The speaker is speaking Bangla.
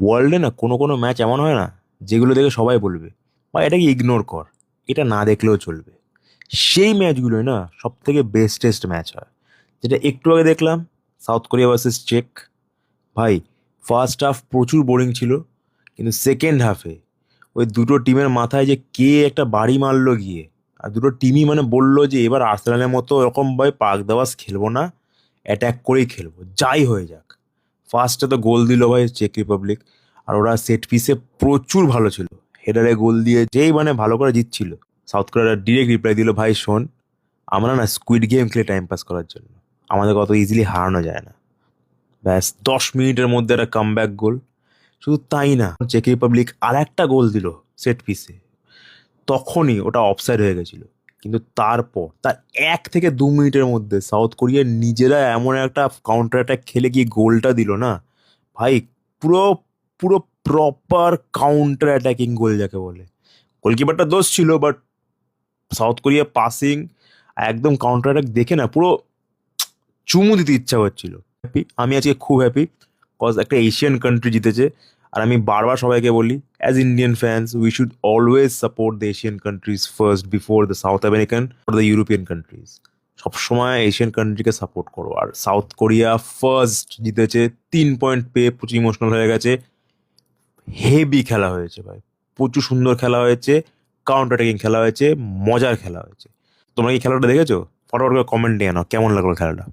ওয়ার্ল্ডে না কোনো কোনো ম্যাচ এমন হয় না যেগুলো দেখে সবাই বলবে বা এটাকে ইগনোর কর, এটা না দেখলেও চলবে। সেই ম্যাচগুলোই না সব থেকে বেস্টেস্ট ম্যাচ হয়। যেটা একটু আগে দেখলাম, সাউথ কোরিয়া ভার্সেস চেক। ভাই, ফার্স্ট হাফ প্রচুর বোরিং ছিল, কিন্তু সেকেন্ড হাফে ওই দুটো টিমের মাথায় যে কে একটা বাড়ি মারলো গিয়ে, আর দুটো টিমই মানে বললো যে এবার আর্সেনালের মতো এরকম ভাই পাক দাবাস খেলবো না, অ্যাটাক করেই খেলবো যাই হয়ে যাক। ফার্স্টে তো গোল দিল ভাই চেক রিপাবলিক, আর ওরা সেট পিসে প্রচুর ভালো ছিল। হেডারে গোল দিয়ে যেই মানে ভালো করে জিতছিল, সাউথ কোরিয়ার ডিরেক্ট রিপ্লাই দিল, ভাই শোন, আমরা না স্কুইড গেম খেলে টাইম পাস করার জন্য, আমাদের অত ইজিলি হারানো যায় না। ব্যাস 10 মিনিটের মধ্যে একটা কামব্যাক গোল। শুধু তাই না, চেক রিপাবলিক আর একটা গোল দিল সেট পিসে, তখনই ওটা অফসাইড হয়ে গেছিল। কিন্তু তারপর তার 1 থেকে 2 মিনিটের মধ্যে সাউথ কোরিয়া নিজেরা এমন একটা কাউন্টার অ্যাটাক খেলে গিয়ে গোলটা দিল না ভাই। পুরো পুরো প্রপার কাউন্টার অ্যাটাকিং গোল যাকে বলে। গোলকিপারটা দোষ ছিল, বাট সাউথ কোরিয়া পাসিং একদম কাউন্টার অ্যাটাক দেখে না পুরো চুমু দিতে ইচ্ছা হচ্ছিল। হ্যাপি, আমি আজকে খুব হ্যাপি, কজ একটা এশিয়ান কান্ট্রি জিতেছে। আর আমি বারবার সবাইকে বলি, as Indian fans we should always support the Asian countries first before the south American or the European countries. সবসময় এশিয়ান কান্ট্রিকে সাপোর্ট করো। আর সাউথ কোরিয়া ফার্স্ট জিতেছে, 3 পয়েন্ট পেয়ে প্রচুর ইমোশনাল হয়ে গেছে। হেভি খেলা হয়েছে ভাই, প্রচুর সুন্দর খেলা হয়েছে, কাউন্টার অ্যাটাকিং খেলা হয়েছে, মজার খেলা হয়েছে। তোমরা কি খেলাটা দেখেছো? ফটোফট করে কমেন্ট নিয়ে নাও কেমন লাগলো খেলাটা।